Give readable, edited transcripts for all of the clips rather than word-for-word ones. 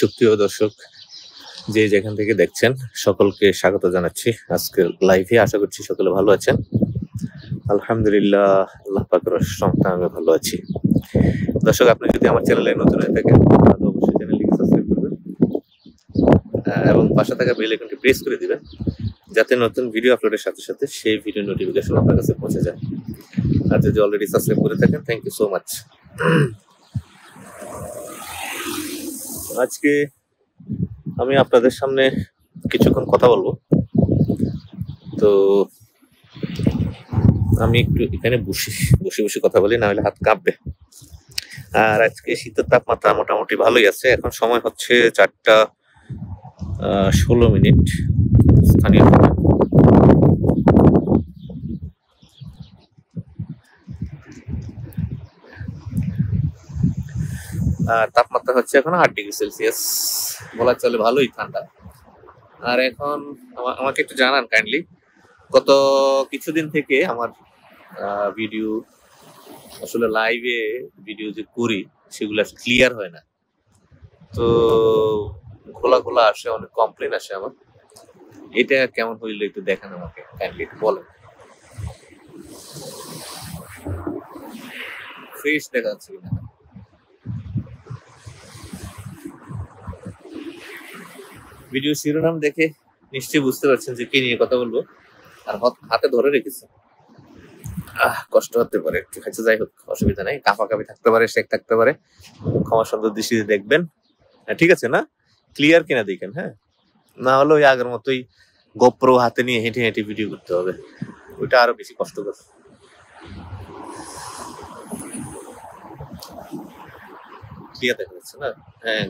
সুপ্রিয় দর্শক, যে যেখান থেকে দেখছেন সকলকে স্বাগত জানাচ্ছি আজকের লাইভে। আশা করছি সকলে ভালো আছেন। আলহামদুলিল্লাহ, আল্লাহ পাকের রহমতে আমি ভালো আছি। দর্শক, আপনি যদি আমার চ্যানেলে নতুন হয়ে থাকেন তাহলে অবশ্যই চ্যানেলটিকে সাবস্ক্রাইব করবেন এবং পাশে থাকা বেল আইকনটি প্রেস করে দিবেন, যাতে নতুন ভিডিও আপলোডের সাথে সাথে সেই ভিডিও নোটিফিকেশন আপনার কাছে পৌঁছে যায়। আর যদি অলরেডি সাবস্ক্রাইব করে থাকেন, থ্যাংক ইউ সো মাচ। আজকে আমি আপনাদের সামনে কিছুক্ষণ কথা বলবো। তো আমি একটু এখানে বসে বসে কথা বলি, না হলে হাত কাঁপবে। আর আজকে শীতের তাপমাত্রা মোটামুটি ভালোই আছে। এখন সময় হচ্ছে 4:16 স্থানীয় সময়। তাপমাত্রা হচ্ছে এখন 8°C, বলা চলে ভালোই ঠান্ডা। আর এখন আমাকে একটু জানান কাইন্ডলি, গত কিছুদিন থেকে আমার ভিডিও আসলে লাইভে ভিডিও যে করি সেগুলো ক্লিয়ার হয় না। তো খোলা আসে, অনেক কমপ্লেন আসে আমার। এটা কেমন হইলে একটু দেখেন আমাকে, কাইন্ডলি একটু বলেন। ফ্রেশ দেখা যাচ্ছে কিনা? ভিডিও শিরোনাম দেখে নিশ্চয়ই বুঝতে পারছেন যে কি নিয়ে কথা বলবো, আর হাতে ধরে রেখেছে। কষ্ট হতে পারে একটু, খাইছে, যাই হোক অসুবিধা নাই। কাঁপি থাকতে পারে, শেক থাকতে পারে, ক্ষমা সুন্দর দৃষ্টিতে দেখবেন। ঠিক আছে না? ক্লিয়ার কিনা দেখেন। হ্যাঁ, না হলে ওই আগের মতোই গোপ্রো হাতে নিয়ে হেঁটে হেঁটে ভিডিও করতে হবে, ওইটা আরো বেশি কষ্টকর। ক্লিয়ার দেখা যাচ্ছে না? হ্যাঁ,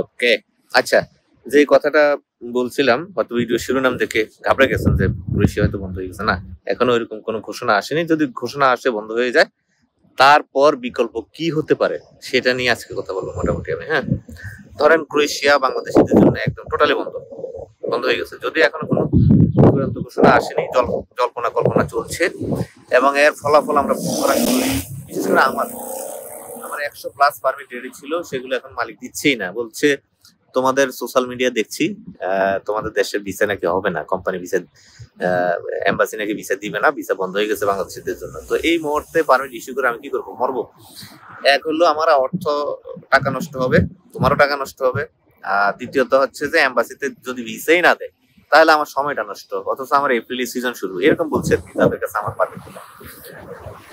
ওকে। আচ্ছা, যে কথাটা বলছিলাম, হয়তো ভিডিও শিরোনাম দেখে ঘাবড়ে গেছেন যে কৃষি হয়তো বন্ধ হয়ে গেছে। না, এখনো এরকম কোনো ঘোষণা আসেনি। যদি ঘোষণা আসে বন্ধ হয়ে যায়, তারপর বিকল্প কি হতে পারে সেটা নিয়ে আজকে কথা বলবো মোটামুটি আমি। হ্যাঁ, ধরেন ক্রোয়েশিয়া বাংলাদেশিদের জন্য একদম টোটালি বন্ধ হয়ে গেছে। যদি এখনো কোনো চূড়ান্ত ঘোষণা আসেনি, কল্পনা চলছে এবং এর ফলাফল আমরা বিশেষ করে আমার 100+ পারমিট রেডি ছিল, সেগুলো এখন মালিক দিচ্ছেই না। বলছে তোমাদের সোশ্যাল মিডিয়া দেখছি তোমাদের দেশের ভিসা নাকি হবে না, কোম্পানি ভিসা, এম্বাসি নাকি ভিসা দিবে না, ভিসা বন্ধ হয়ে গেছে বাংলাদেশিদের জন্য। তো এই মুহূর্তে পারমিট ইস্যু করে আমি কি করবো? মরবো। এক হলো আমার টাকা নষ্ট হবে, তোমারও টাকা নষ্ট হবে। দ্বিতীয়ত হচ্ছে যে এম্বাসিতে যদি ভিসাই না দেয় তাহলে আমার সময়টা নষ্ট, অথচ আমার এপ্রিল সিজন শুরু, এরকম বলছে তাদের কাছে আমার পারমিট।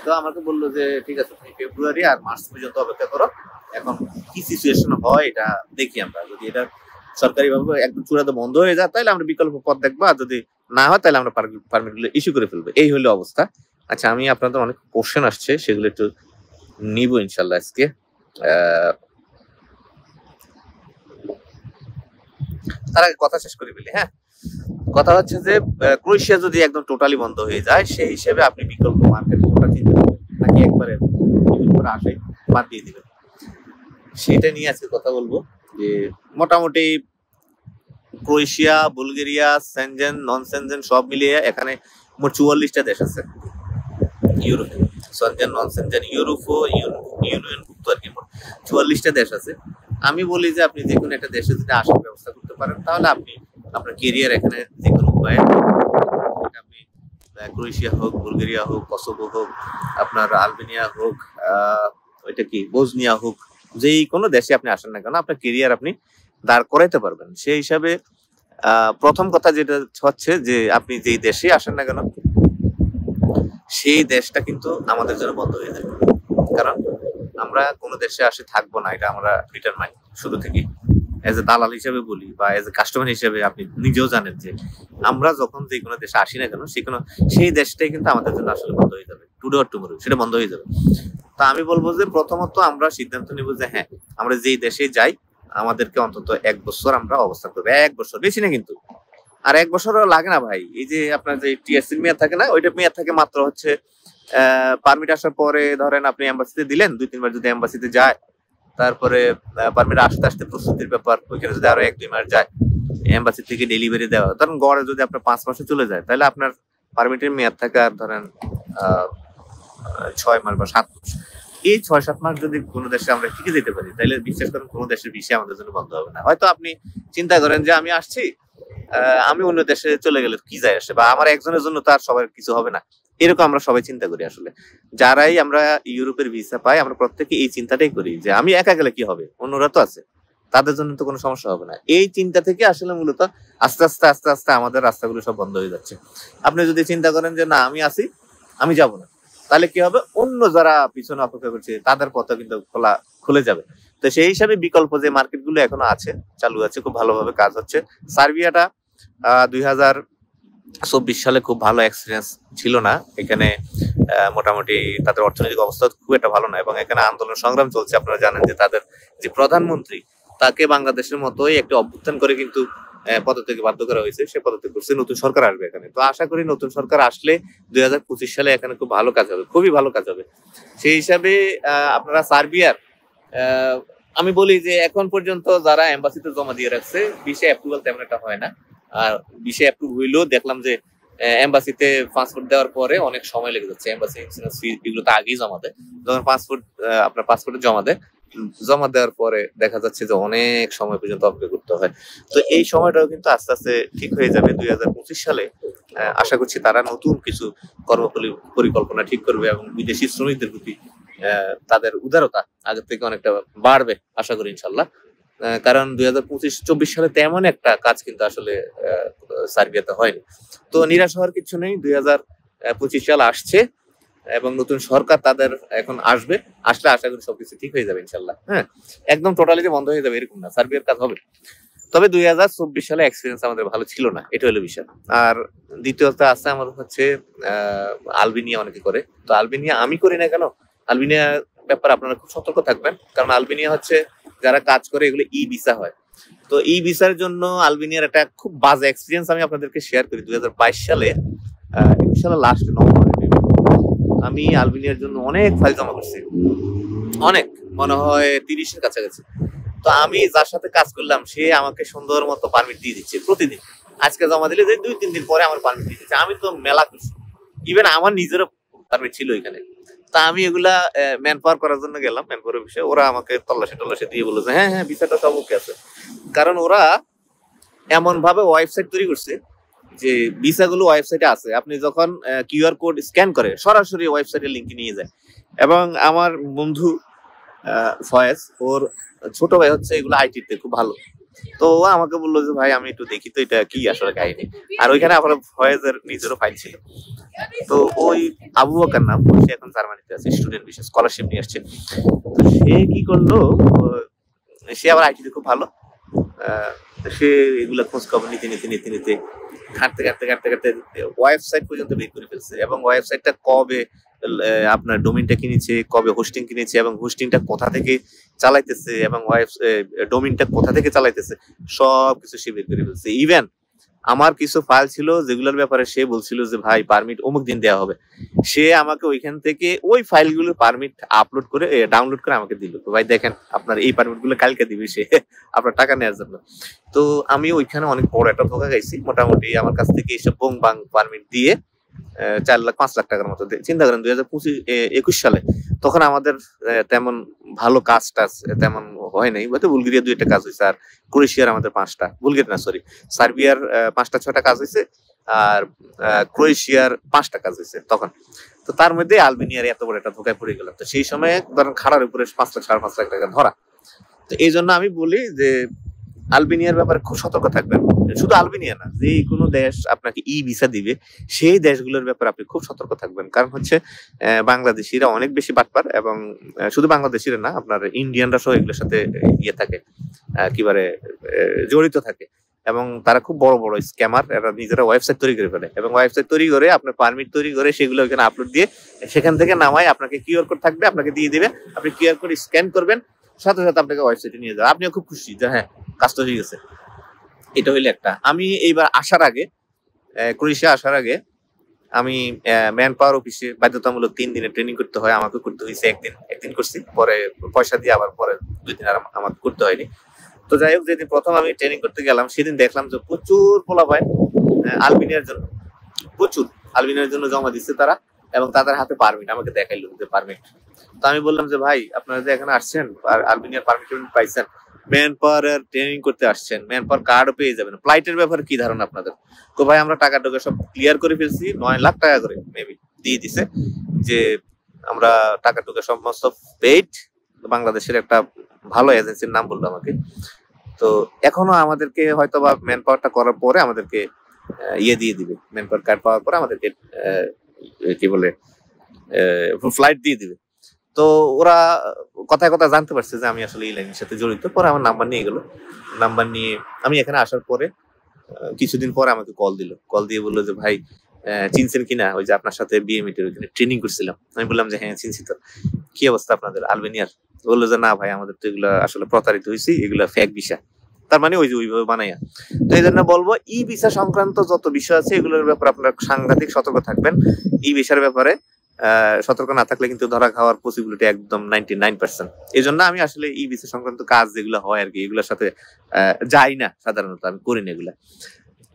তো আমাকে বললো যে ঠিক আছে, তুমি ফেব্রুয়ারি আর মার্চ পর্যন্ত অপেক্ষা করো, এখন কি সিচুয়েশন হয় এটা দেখি আমরা। যদি এটা সরকারি ভাবে একদম চূড়ান্ত বন্ধ হয়ে যায় তাহলে আমরা বিকল্প পথ দেখবো, আর যদি না হয় তাহলে আমরা পারমিট গুলো ইস্যু করে ফেলবো। এই হলো অবস্থা। আচ্ছা, আমি আপনাদের অনেক কোশ্চেন আসছে, সেগুলো একটু নিব ইনশাল্লাহ আজকে। তার আগে কথা শেষ করে ফেলি। হ্যাঁ, কথা হচ্ছে যে ক্রোয়েশিয়া যদি একদম টোটালি বন্ধ হয়ে যায়, সেই হিসেবে আপনি বিকল্প মার্কেট কোনটা চিন্তা করবেন, নাকি একবারে আসে বাদ দিয়ে দিবেন, সেটা নিয়ে আজকে কথা বলবো। যে মোটামুটি Croatia, Bulgaria, Schengen, non Schengen সব মিলিয়ে এখানে মোট 44টা দেশ আছে ইউরোপে। সেনজেন, নন সেনজেন, ইউরোপ ও ইউনিয়নভুক্ত আর কি, মোট 44টা দেশ আছে। আমি বলি যে আপনি যে কোনো একটা দেশে যদি আসার ব্যবস্থা করতে পারেন, তাহলে আপনি আপনার কেরিয়ার এখানে যে কোনো উপায়ে, আপনি ক্রোয়েশিয়া হোক, বুলগেরিয়া হোক, কসোভো হোক, আপনার আলবেনিয়া হোক, ওইটা কি বোসনিয়া হোক, যেই কোনো দেশে আপনি আসেন না কেন, আপনার কেরিয়ার আপনি দাঁড় করাইতে পারবেন। সেই হিসাবে প্রথম কথা যেটা হচ্ছে যে আপনি যেই দেশে আসেন না কেন, সেই দেশটা কিন্তু আমাদের জন্য বন্ধ হয়ে যাবে। কারণ আমরা কোনো দেশে আসে থাকবো না, এটা আমরা ডিটারমাইন শুরু থেকে। এজ এ দালাল হিসেবে বলি বা এজ এ কাস্টমার হিসেবে আপনি নিজেও জানেন যে আমরা যখন যে কোনো দেশে আসি না কেন, সেই দেশটাই কিন্তু আমাদের জন্য আসলে বন্ধ হয়ে যাবে। টুডে অর টুমরো সেটা বন্ধ হয়ে যাবে। তা আমি বলবো যে প্রথমত আমরা সিদ্ধান্ত নিব যে হ্যাঁ, আমরা যেই দেশে যাই আমাদেরকে অন্তত 1 বছর আমরা অবস্থান করবো। 1 বছর, বেশি না কিন্তু। আর 1 বছরও লাগে না ভাই। এই যে আপনার যে টিএসসি মেয়াদ থাকে না, ওইটা মেয়াদ থাকে মাত্র হচ্ছে পারমিট আসার পরে, ধরেন আপনি এম্বাসিতে দিলেন 2-3 বার, যদি এম্বাসিতে যায়, তারপরে পারমিট আসতে প্রস্তুতির ব্যাপার, ওইখানে যদি আরো 1-2 মাস যায়, এম্বাসি থেকে ডেলিভারি দেওয়া, ধরেন গড়ে যদি আপনার 5 মাসে চলে যায়, তাহলে আপনার পারমিটের মেয়াদ থাকে আর ধরেন 6 মাস বা 7 মাস। এই 6-7 মাস যদি কোনো দেশে আমরা টিকে যেতে পারি, তাহলে বিশ্বাস করেন কোনো দেশের ভিসা আমাদের জন্য বন্ধ হবে না। হয়তো আপনি চিন্তা করেন যে আমি আসছি, আমি অন্য দেশে চলে গেলে কি যায় আসে, বা আমার একজনের জন্য তো আর সবার কিছু হবে না, এরকম আমরা সবাই চিন্তা করি। আসলে যারাই আমরা ইউরোপের ভিসা পাই, আমরা প্রত্যেকে এই চিন্তাটাই করি যে আমি একা গেলে কি হবে, অন্যরা তো আছে, তাদের জন্য তো কোনো সমস্যা হবে না। এই চিন্তা থেকে আসলে মূলত আস্তে আস্তে আস্তে আস্তে আমাদের রাস্তাগুলো সব বন্ধ হয়ে যাচ্ছে। আপনি যদি চিন্তা করেন যে না আমি আছি, আমি যাব না, তাহলে কি হবে, অন্য যারা পিছনে অপেক্ষা করছে তাদের পথ কিন্তু খুলে যাবে। তো সেই হিসাবে বিকল্প যে মার্কেট গুলো এখনো আছে, চালু আছে, খুব ভালোভাবে কাজ হচ্ছে। সার্বিয়াটা 2024 সালে খুব ভালো এক্সপিরিয়েন্স ছিল না এখানে। মোটামুটি তাদের অর্থনৈতিক অবস্থা খুব একটা ভালো না, এবং এখানে আন্দোলন সংগ্রাম চলছে। আপনারা জানেন যে তাদের যে প্রধানমন্ত্রী, তাকে বাংলাদেশের মতোই একটি অভ্যুত্থান করে কিন্তু পদত্যাগে বাধ্য করা হয়েছে। সে পদত্যাগ করছে, নতুন সরকার আসবে এখানে। তো আশা করি নতুন সরকার আসলে 2025 সালে এখানে খুব ভালো কাজ হবে, খুবই ভালো কাজ হবে। সেই হিসাবে আপনারা সার্বিয়ার, আমি বলি যে এখন পর্যন্ত যারা এম্বাসিতে জমা দিয়ে রাখছে, ভিসা অ্যাপ্রুভাল তেমন একটা হয় না। আর ভিসা অ্যাপ্রুভ হইলেও দেখলাম যে এম্বাসিতে পাসপোর্ট দেওয়ার পরে অনেক সময় লেগে যাচ্ছে। এম্বাসি ইন্স্যুরেন্স ফি এগুলো তো আগেই জমা দেয়। যখন আপনার পাসপোর্টে জমা দেওয়ার পরে দেখা যাচ্ছে যে অনেক সময় পর্যন্ত অপেক্ষা করতে হয়। তো এই সময়টাও কিন্তু আস্তে আস্তে ঠিক হয়ে যাবে 2025 সালে। আশা করছি তারা নতুন কিছু পরিকল্পনা ঠিক করবে, এবং বিদেশি শ্রমিকদের প্রতি তাদের উদারতা আগের থেকে অনেকটা বাড়বে আশা করি ইনশাল্লাহ। কারণ 2025-24 সালে তেমন একটা কাজ কিন্তু আসলে সার্বিয়াতে হয়নি। তো নিরাশ হওয়ার কিছু নেই, 2025 সাল আসছে এবং নতুন সরকার তাদের এখন আসলে আশা করি সবকিছু ঠিক হয়ে যাবে ইনশাল্লাহ। হ্যাঁ, একদম টোটালি যে বন্ধ হয়ে যাবে এরকম না, সার্বিয়ার কাজ হবে। তবে 2024 সালে এক্সপিরিয়েন্স আমাদের ভালো ছিল না, এটা হলো বিষয়। আর দ্বিতীয়ত আছে আমার হচ্ছে আলবেনিয়া অনেকে করে। তো আলবেনিয়া আমি করি না কেন, আলবেনিয়া ব্যাপারে আপনারা খুব সতর্ক থাকবেন। কারণ আলবেনিয়া হচ্ছে যারা কাজ করে এগুলো ই ভিসা হয়। তো এই ভিসার জন্য আলবেনিয়ার একটা খুব বাজে এক্সপিরিয়েন্স আমি আপনাদেরকে শেয়ার করি। 2022 সালে 21 সালে লাস্ট নভেম্বরে আমি আলবেনিয়ার জন্য অনেক ফাইল জমা করছি, অনেক, মনে হয় 30-এর কাছাকাছি। তো আমি যার সাথে কাজ করলাম সে আমাকে সুন্দর মতো পারমিট দিয়ে দিচ্ছে প্রতিদিন। আজকে জমা দিলে যে 2-3 দিন পরে আমার পারমিট দিয়ে দিচ্ছে। আমি তো মেলা খুশি, ইভেন আমার নিজেরও পারমিট ছিল এখানে। তা আমি এগুলা ম্যান পাওয়ার করার জন্য গেলাম, ম্যান পাওয়ার বিষয়ে ওরা আমাকে তল্লাশি দিয়ে বললো যে হ্যাঁ হ্যাঁ ভিসাটা সব ওকে আছে। কারণ ওরা এমন ভাবে ওয়েবসাইট তৈরি করছে যে ভিসা গুলো ওয়েবসাইটে আছে, আপনি যখন কিউআর কোড স্ক্যান করে সরাসরি ওয়েবসাইটের লিংক নিয়ে যায়। এবং আমার বন্ধু ফয়েজ, ওর ছোট ভাই হচ্ছে এগুলো আইটিতে খুব ভালো। তো ও আমাকে বললো যে ভাই আমি একটু দেখি তো এটা কি আসলে কাহিনী। আর ওইখানে আমার ফয়েজের নিজেরও ফাইল ছিল। তো ওই আবু বকর নাম, সে এখন জার্মানিতে আছে, স্টুডেন্ট বিশেষ স্কলারশিপ নিয়ে আসছে। তো সে কি করলো, সে আবার আইটিতে খুব ভালো। সে এগুলা খোঁজ খবর নিতে ঘাটতে ওয়েবসাইট পর্যন্ত বের করে ফেলছে। এবং ওয়েবসাইটটা কবে আপনার ডোমেইনটা কিনেছে, কবে হোস্টিং কিনেছে, এবং হোস্টিংটা কোথা থেকে চালাইতেছে, এবং ডোমেইনটা কোথা থেকে চালাইতেছে, সবকিছু সে বের করে ফেলছে। ইভেন আমার কিছু ফাইল ছিল যেগুলোর ব্যাপারে সে বলছিল যে ভাই পারমিট অমুক দিন দেওয়া হবে, সে আমাকে ওইখান থেকে ওই ফাইলগুলোর পারমিট ডাউনলোড করে আমাকে দিল। তো ভাই দেখেন আপনার এই পারমিট গুলো কালকে দিবে সে আপনার টাকা নেওয়ার জন্য। তো আমি ওইখানে অনেক বড় একটা ধোকা খাইছি। মোটামুটি আমার কাছ থেকে এইসব বং বাং পারমিট দিয়ে 4-5 লাখ টাকার মতো। চিন্তা করেন 2021 সালে তখন আমাদের তেমন ভালো কাজ টাজ তেমন হয় নাই। হয়তো বুলগেরিয়া 2-একটা কাজ হয়েছে, আর ক্রোয়েশিয়ার আমাদের 5টা, সার্বিয়ার 5-6টা কাজ হয়েছে, আর ক্রোয়েশিয়ার 5টা কাজ হয়েছে তখন। তো তার মধ্যে আলবেনিয়ার এত বড় একটা ধোকায় পড়ে গেলাম। তো সেই সময় ধরেন খাড়ার উপরে 5-5.5 লাখ টাকা ধরা। তো এই জন্য আমি বলি যে আলবেনিয়ার ব্যাপারে খুব সতর্ক থাকবেন। শুধু আলবেনিয়া না, যে কোনো দেশ আপনাকে ই ভিসা দিবে সেই দেশগুলোর ব্যাপারে আপনি খুব সতর্ক থাকবেন। কারণ হচ্ছে বাংলাদেশিরা অনেক বেশি বাটপার, এবং শুধু বাংলাদেশিরা না, আপনার ইন্ডিয়ানরা সহ এগুলোর সাথে থাকে, জড়িত থাকে। এবং তারা খুব বড় বড় স্ক্যামার, এরা নিজেরা ওয়েবসাইট তৈরি করে ফেলে, এবং ওয়েবসাইট তৈরি করে আপনার পারমিট তৈরি করে সেগুলো ওখানে আপলোড দিয়ে সেখান থেকে নামায় আপনাকে কিউআর কোড থাকবে, আপনাকে দিয়ে দিবে, আপনি কিউআর কোড স্ক্যান করবেন, সাথে সাথে আপনাকে ওয়েবসাইটে নিয়ে যাবে। আপনিও খুব খুশি যে হ্যাঁ কাজটা হয়ে গেছে। এটা হইলে একটা। আমি এইবার ক্রোয়েশিয়া আসার আগে আমি ম্যান পাওয়ার অফিসে বাধ্যতামূলক 3 দিনের ট্রেনিং করতে হয়। আমাকে করতে হয়েছে একদিন করছি, পরে পয়সা দিয়ে আবার পরে 2 দিন আর আমাকে করতে হয়নি। তো যাই হোক, যেদিন প্রথম আমি ট্রেনিং করতে গেলাম সেদিন দেখলাম যে প্রচুর পোলাপাই আলবেনিয়ার জন্য জমা দিচ্ছে তারা, এবং তাদের হাতে পারমিট আমাকে দেখাইলো যে পারমিট তো আমি বললাম যে ভাই আপনারা যে এখানে আসছেন আর আলবেনিয়ার পারমিট পাইছেন, ম্যান পাওয়ার ট্রেনিং করতে আসছেন, ম্যান পাওয়ার কার্ডও পেয়ে যাবেন, ফ্লাইটের ব্যাপারে কি ধারণা আপনাদের? তো ভাই আমরা টাকা টোকা সব ক্লিয়ার করে ফেলছি, 9 লাখ টাকা করে মেবি দিয়ে দিছে, যে আমরা টাকা টোকা সমস্ত পেইড। বাংলাদেশের একটা ভালো এজেন্সির নাম বললো আমাকে। তো এখনো আমাদেরকে হয়তো বা ম্যান পাওয়ারটা করার পরে আমাদেরকে ইয়ে দিয়ে দিবে, ম্যান পাওয়ার কার্ড পাওয়ার পরে আমাদেরকে কি বলে ফ্লাইট দিয়ে দিবে। তো ওরা কথায় কথা জানতে পারছে যে আমি আসলে এই লাইনের সাথে জড়িত, পরে আমার নাম্বার নিয়ে গেলো। নাম্বার নিয়ে আমি এখানে আসার পরে কিছুদিন পরে আমাকে কল দিল, কল দিয়ে বললো যে ভাই চিনছেন কিনা, ওই যে আপনার সাথে বিএমইটি ওইখানে ট্রেনিং করছিলাম। আমি বললাম যে হ্যাঁ চিনছি। তো কি অবস্থা আপনাদের আলবেনিয়ার? বললো যে না ভাই আমাদের তো এগুলো আসলে প্রতারিত হয়েছি, এগুলো ফেক ভিসা। তার মানে ওই যে ওইভাবে বানাইয়া। তো এই জন্য বলবো ই ভিসা সংক্রান্ত যত বিষয় আছে এগুলোর ব্যাপারে আপনারা সাংঘাতিক সতর্ক থাকবেন। ই ভিসার ব্যাপারে সতর্ক না থাকলে কিন্তু ধরা খাওয়ার পসিবিলিটি একদম 99%। এই জন্য আমি আসলে ই ভিসা সংক্রান্ত কাজ যেগুলো হয় আর কি এগুলোর সাথে যাই না, সাধারণত আমি করি না এগুলা।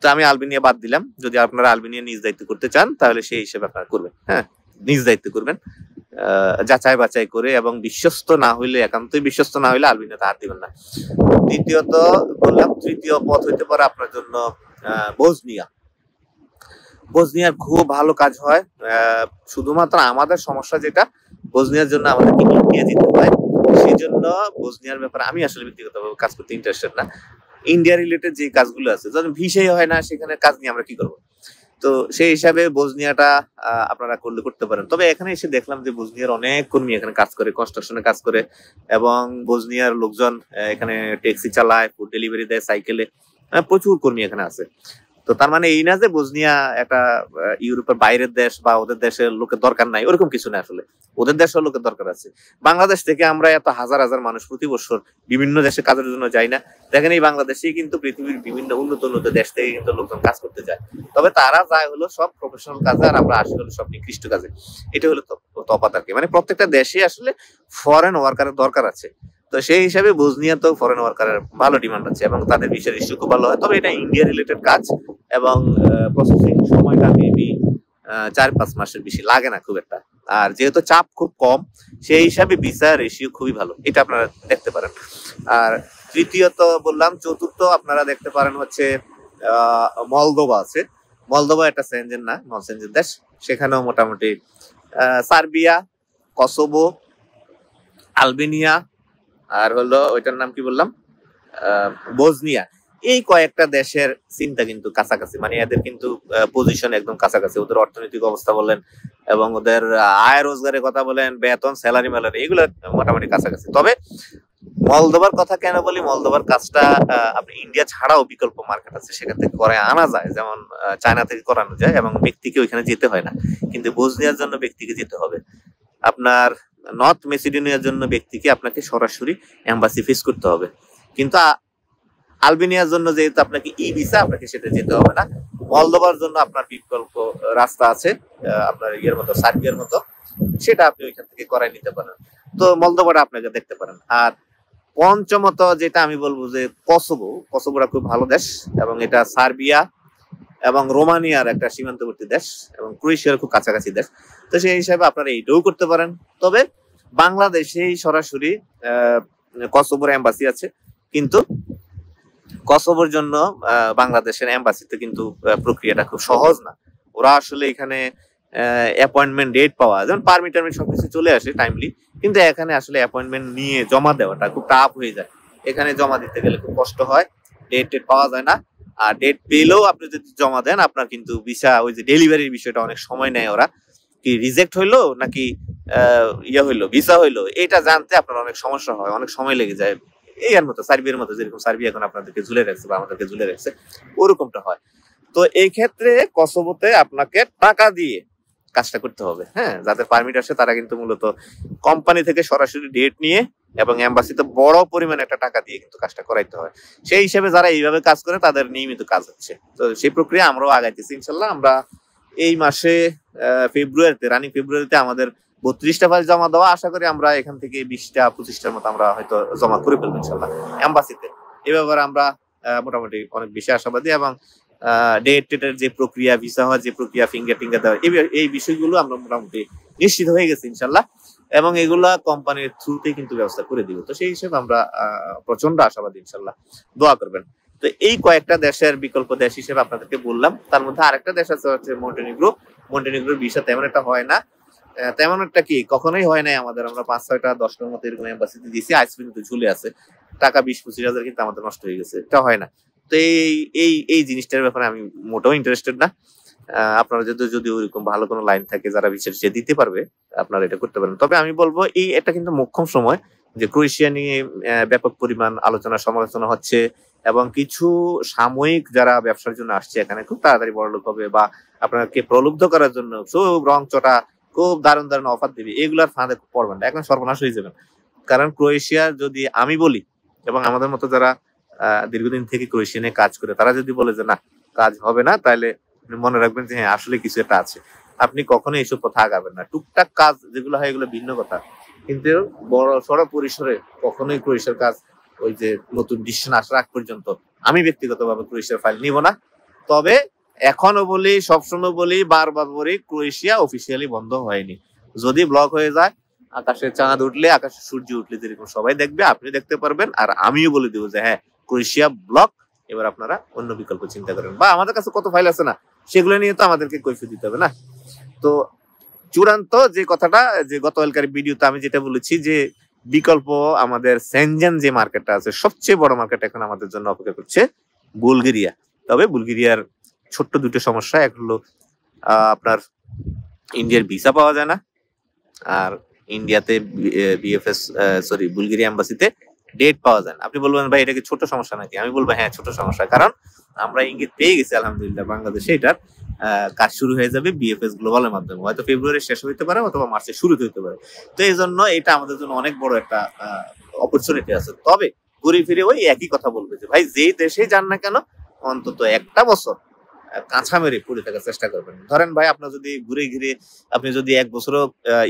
তো আমি আলবেনিয়া বাদ দিলাম। যদি আপনারা আলবেনিয়া নিজ দায়িত্ব করতে চান তাহলে সেই হিসেবে আপনারা করবেন, হ্যাঁ নিজ দায়িত্ব করবেন, যাচাই বাছাই করে, এবং বিশ্বস্ত না হইলে, একান্তই বিশ্বস্ত না হইলে আলবেনিয়াতে হাত দিবেন না। দ্বিতীয়ত বললাম, তৃতীয় পথ হইতে পারে আপনার জন্য বসনিয়া। বসনিয়ার খুব ভালো কাজ হয়। শুধুমাত্র আমাদের সমস্যা যেটা, বসনিয়ার জন্য আমাদেরকে ইন্ডিয়া যেতে হয়। সেই জন্য বসনিয়ার ব্যাপারে আমি আসলে ব্যক্তিগতভাবে কাজ করতে ইন্টারেস্টেড না। ইন্ডিয়া রিলেটেড যে কাজগুলো আছে, যখন ভিসাই হয় না সেখানে কাজ নিয়ে আমরা কি করবো? তো সেই হিসাবে বসনিয়াটা আপনারা করলে করতে পারেন। তবে এখানে এসে দেখলাম যে বসনিয়ার অনেক কর্মী এখানে কাজ করে, কনস্ট্রাকশনে কাজ করে, এবং বসনিয়ার লোকজন এখানে ট্যাক্সি চালায়, ফুড ডেলিভারি দেয় সাইকেলে, প্রচুর কর্মী এখানে আছে। তো তার মানে এই না যে বসনিয়া একটা ইউরোপের বাইরের দেশ বা ওদের দেশের লোকের দরকার নাই, ওরকম কিছু না। আসলে ওদের দেশের লোকের দরকার আছে। বাংলাদেশ থেকে আমরা এত হাজার হাজার মানুষ প্রতি বছর বিভিন্ন দেশে কাজের জন্য যাই না? দেখেন এই বাংলাদেশেই কিন্তু পৃথিবীর বিভিন্ন উন্নত উন্নত দেশ থেকে কিন্তু লোকজন কাজ করতে যায়। তবে তারা যায় হলো সব প্রফেশনাল কাজে, আর আমরা আসি হলো সব নিকৃষ্ট কাজে। এটা হলো তফাৎ আর কি। মানে প্রত্যেকটা দেশে আসলে ফরেন ওয়ার্কারের দরকার আছে। তো সেই হিসাবে বসনিয়া তো ফরেন ওয়ার্কারের ভালো ডিমান্ড আছে, এবং তাদের ভিসার ইস্যু খুব ভালো হয়। তবে এটা ইন্ডিয়া রিলেটেড কাজ, এবং প্রসেসিং সময়টা মেবি 4-5 মাসের বেশি লাগে না খুব একটা। আর যেহেতু চাপ খুব কম, সেই হিসাবে ভিসা রেশিও খুবই ভালো, এটা আপনারা দেখতে পারেন। আর তৃতীয়ত বললাম, চতুর্থ আপনারা দেখতে পারেন হচ্ছে মলদোভা আছে। মলদোভা একটা সেনজেন না, নন সেনজেন দেশ। সেখানেও মোটামুটি সার্বিয়া, কসোভো, আলবেনিয়া, আর হলো ওইটার নাম কি বললাম, বসনিয়া, এই কয়েকটা দেশের চিন্তা কিন্তু কাছাকাছি। মানে এদের কিন্তু পজিশন একদম কাছাকাছি। ওদের অর্থনৈতিক অবস্থা বলেন, এবং ওদের আয় রোজগারের কথা বলেন, বেতন, স্যালারি ম্যালারি, এগুলো মোটামুটি কাছাকাছি। তবে মলদোভার কথা কেন বলি, মলদোভার কাজটা আপনি ইন্ডিয়া ছাড়াও বিকল্প মার্কেট আছে, সেখান থেকে করে আনা যায়, যেমন চায়না থেকে করানো যায়, এবং ব্যক্তিকে ওইখানে যেতে হয় না। কিন্তু বসনিয়ার জন্য ব্যক্তিকে যেতে হবে। আপনার নর্থ মেসিডোনিয়ার জন্য ব্যক্তিকে আপনাকে সরাসরি এম্বাসি ফেস করতে হবে। কিন্তু আলবেনিয়ার জন্য যেহেতু আপনাকে ই ভিসা, আপনাকে সেটা যেতে হবে না। মলদোভার জন্য আপনার বিকল্প রাস্তা আছে, আপনার ইয়ের মতো, সার্বিয়ার মতো, সেটা আপনি ওইখান থেকে করাই নিতে পারেন। তো মলদোভাটা আপনাকে দেখতে পারেন। আর পঞ্চমত যেটা আমি বলবো যে কসোভোটা খুব ভালো দেশ, এবং এটা সার্বিয়া এবং রোমানিয়ার একটা সীমান্তবর্তী দেশ, এবং ক্রোয়েশিয়ার খুব কাছাকাছি দেশ। তো সেই হিসাবে আপনারা এইটাও করতে পারেন। তবে বাংলাদেশেই সরাসরি কসোভোর এম্বাসি আছে, কিন্তু কসোভোর জন্য বাংলাদেশের এম্বাসিতে কিন্তু প্রক্রিয়াটা খুব সহজ না। ওরা আসলে এখানে অ্যাপয়েন্টমেন্ট ডেট পাওয়া, যেমন পারমিট টারমিট সবকিছু চলে আসে টাইমলি, কিন্তু এখানে আসলে অ্যাপয়েন্টমেন্ট নিয়ে জমা দেওয়াটা খুব টাফ হয়ে যায়। এখানে জমা দিতে গেলে খুব কষ্ট হয়, ডেট পাওয়া যায় না। আর ডেট পেলেও আপনি যদি জমা দেন, আপনার কিন্তু ভিসা, ওই যে ডেলিভারির বিষয়টা অনেক সময় নেয়। ওরা কি রিজেক্ট হইলো নাকি ইয়ে হইলো, ভিসা হইলো, এটা জানতে আপনার অনেক সমস্যা হয়, অনেক সময় লেগে যায়। এই আর মতো সার্বিয়ার মতো, যেরকম সার্বিয়া এখন আপনাদেরকে ঝুলে রাখছে বা আমাদেরকে ঝুলে রাখছে, ওরকমটা হয়। তো এই ক্ষেত্রে কসোভোতে আপনাকে টাকা দিয়ে কাজটা করতে হবে। হ্যাঁ, যাদের পারমিট আসে তারা কিন্তু মূলত কোম্পানি থেকে সরাসরি ডেট নিয়ে, এবং এম্বাসিতে বড় পরিমাণে একটা টাকা দিয়ে কিন্তু কাজটা করাইতে হয়। সেই হিসেবে যারা এইভাবে কাজ করে তাদের নিয়মিত কাজ হচ্ছে। তো সেই প্রক্রিয়া আমরাও আগাইতেছি ইনশাল্লাহ। আমরা এই মাসে ফেব্রুয়ারিতে, রানিং ফেব্রুয়ারিতে আমাদের 32টা ফাইল জমা দেওয়া। আশা করি আমরা এখান থেকে 20-25টার মতো আমরা হয়তো জমা করে ফেলবো ইনশাল্লাহ এম্বাসিতে। এই ব্যাপারে আমরা মোটামুটি অনেক বেশি আশাবাদী, এবং ডেটের যে প্রক্রিয়া, ভিসা হওয়ার যে প্রক্রিয়া, ফিঙ্গার দেওয়া, এই বিষয়গুলো আমরা মোটামুটি নিশ্চিত হয়ে গেছি ইনশাল্লাহ। এবং এগুলা কোম্পানির থ্রুতেই কিন্তু ব্যবস্থা করে দিব। তো সেই হিসেবে আমরা প্রচন্ড আশাবাদী, ইনশাল্লাহ, দোয়া করবেন। তো এই কয়েকটা দেশের বিকল্প দেশ হিসেবে আপনাদেরকে বললাম। তার মধ্যে আরেকটা দেশ আছে হচ্ছে মন্টেনিগ্রো। মন্টেনিগ্রোর ভিসা তেমন একটা হয় না, তেমন একটা কি কখনোই হয় নাই আমাদের। আমরা 5-6টা 10টার মতো এরকম এম্বাসিতে দিয়েছি, আইস কিন্তু ঝুলে আছে, টাকা 20-25 হাজার কিন্তু আমাদের নষ্ট হয়ে গেছে, এটা হয় না। তো এই জিনিসটার ব্যাপারে আমি মোটেও ইন্টারেস্টেড না। আপনারা যদি ওইরকম ভালো কোনো লাইন থাকে যারা বিচার দিতে পারবে, আপনারা এটা করতে পারেন। তবে আমি বলবো এটা কিন্তু মোক্ষম সময় যে ক্রোয়েশিয়া নিয়ে ব্যাপক পরিমাণ আলোচনা সমালোচনা হচ্ছে, এবং কিছু সাময়িক যারা ব্যবসার জন্য আসছে এখানে খুব তাড়াতাড়ি বড়লোক হবে বা আপনাকে প্রলুব্ধ করার জন্য খুব রং চটা খুব দারুণ দারুণ অফার দিবে, এগুলার ফাঁদে পড়বেন না, এখন সর্বনাশ হয়ে যাবেন। কারণ ক্রোয়েশিয়া যদি আমি বলি, এবং আমাদের মতো যারা দীর্ঘদিন থেকে ক্রোয়েশিয়া নিয়ে কাজ করে তারা যদি বলে যে না কাজ হবে না, তাহলে মনে রাখবেন যে হ্যাঁ আসলে কিছু একটা আছে। আপনি কখনো এইসব কথা আগাবেন না। টুকটাক কাজ যেগুলো হয় এগুলো ভিন্ন কথা, কিন্তু বড় সড় পরিসরে কখনোই ক্রোয়েশিয়ার কাজ ওই যে নতুন ডিসিশন আসার আগ পর্যন্ত আমি ব্যক্তিগতভাবে ক্রোয়েশিয়ার ফাইল নিব না। তবে এখনো বলি, সবসময় বলি, বারবার বলি, ক্রোয়েশিয়া অফিসিয়ালি বন্ধ হয়নি। যদি ব্লক হয়ে যায়, আকাশে চাঁদ উঠলে, আকাশে সূর্য উঠলে যেরকম সবাই দেখবে, আপনি দেখতে পারবেন, আর আমিও বলে দেবো যে হ্যাঁ ক্রোয়েশিয়া ব্লক, এবার আপনারা অন্য বিকল্প চিন্তা করেন। বা আমাদের কাছে কত ফাইল আছে না, সেগুলো নিয়ে তো আমাদেরকে কৈফিয়ত দিতে হবে না। তো চূড়ান্ত যে কথাটা, যে গতকালকার ভিডিওতে আমি যেটা বলেছি যে বিকল্প আমাদের সেনজেন যে মার্কেটটা আছে, সবচেয়ে বড় মার্কেট এখন আমাদের জন্য অপেক্ষা করছে বুলগেরিয়া। তবে বুলগেরিয়ার ছোট্ট দুটো সমস্যা, এক হলো আপনার ইন্ডিয়ার ভিসা পাওয়া যায় না, আর ইন্ডিয়াতে বুলগেরিয়া এম্বাসিতে ডেট পাওয়া যায় না। আপনি বলবেন ভাই এটা কি ছোট সমস্যা নাকি? আমি বলবো হ্যাঁ ছোট সমস্যা, কারণ আমরা ইঙ্গিত পেয়ে গেছি আলহামদুলিল্লাহ বাংলাদেশে এটার কাজ শুরু হয়ে যাবে বিএফএস গ্লোবালের মাধ্যমে, হয়তো ফেব্রুয়ারি শেষ হইতে পারে অথবা মার্চের শুরুতে হইতে পারে। তো এই জন্য এটা আমাদের জন্য অনেক বড় একটা অপরচুনিটি আছে। তবে ঘুরে ফিরে ওই একই কথা বলবে যে ভাই যেই দেশে যান না কেন অন্তত একটা বছর কাঁচা মেরে পড়ে থাকার চেষ্টা করবেন। ধরেন ভাই আপনার যদি ঘুরে ঘিরে আপনি যদি 1 বছরও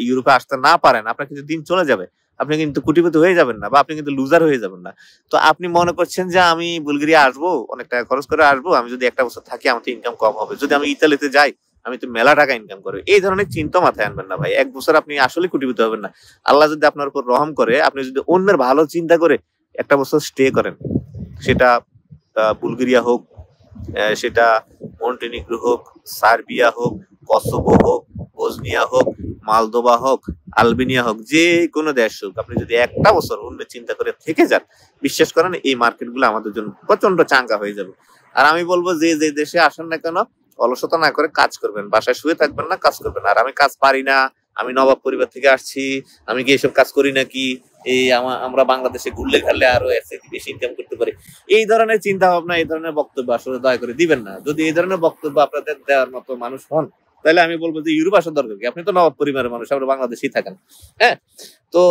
ইউরোপে আসতে না পারেন, আপনার কিন্তু দিন চলে যাবে, আপনি কিন্তু কোটিপতি হয়ে যাবেন না, বা আপনি কিন্তু লুজার হয়ে যাবেন না। তো আপনি মনে করছেন যে আমি বুলগেরিয়া আসবো, অনেক টাকা খরচ করে আসবো, আমি যদি একটা বছর থাকি আমার তো ইনকাম কম হবে, যদি আমি ইতালিতে যাই আমি তো মেলা টাকা ইনকাম করবো, এই ধরনের চিন্তা মাথায় আনবেন না ভাই। 1 বছর আপনি আসলে কোটিপতি হবেন না। আল্লাহ যদি আপনার উপর রহম করে, আপনি যদি অন্যের ভালো চিন্তা করে একটা বছর স্টে করেন, সেটা বুলগেরিয়া হোক, সেটা মন্টেনিগ্রো হোক, সার্বিয়া হোক, কসোভো হোক, বসনিয়া হোক, মালদোভা হোক, আলবেনিয়া হোক, যে কোনো দেশ হোক, আপনি যদি একটা বছর অন্য চিন্তা করে থেকে যান, বিশ্বাস করেন এই মার্কেটগুলো আমাদের জন্য প্রচন্ড চাঙ্গা হয়ে যাবে। আর আমি বলবো যে যে দেশে আসেন না কেন অলসতা না করে কাজ করবেন, বাসায় শুয়ে থাকবেন না, কাজ করবেন। আর আমি কাজ পারি না, আমি নবাব পরিবার থেকে আসছি, আমি কি এসব কাজ করি নাকি, এই আমরা বাংলাদেশে ঘুরলে ঘারলে আরো বেশি ইনকাম করতে পারি, এই ধরনের চিন্তা ভাবনা, এই ধরনের বক্তব্য আসলে দয়া করে দিবেন না। যদি এই ধরনের বক্তব্য আপনাদের দেওয়ার মতো মানুষ হন, তাহলে আমি বলবো যে ইউরোপ আসার দরকার কি, আপনি তো নবাব পরিবারের মানুষ, আমরা বাংলাদেশেই থাকেন। হ্যাঁ, তো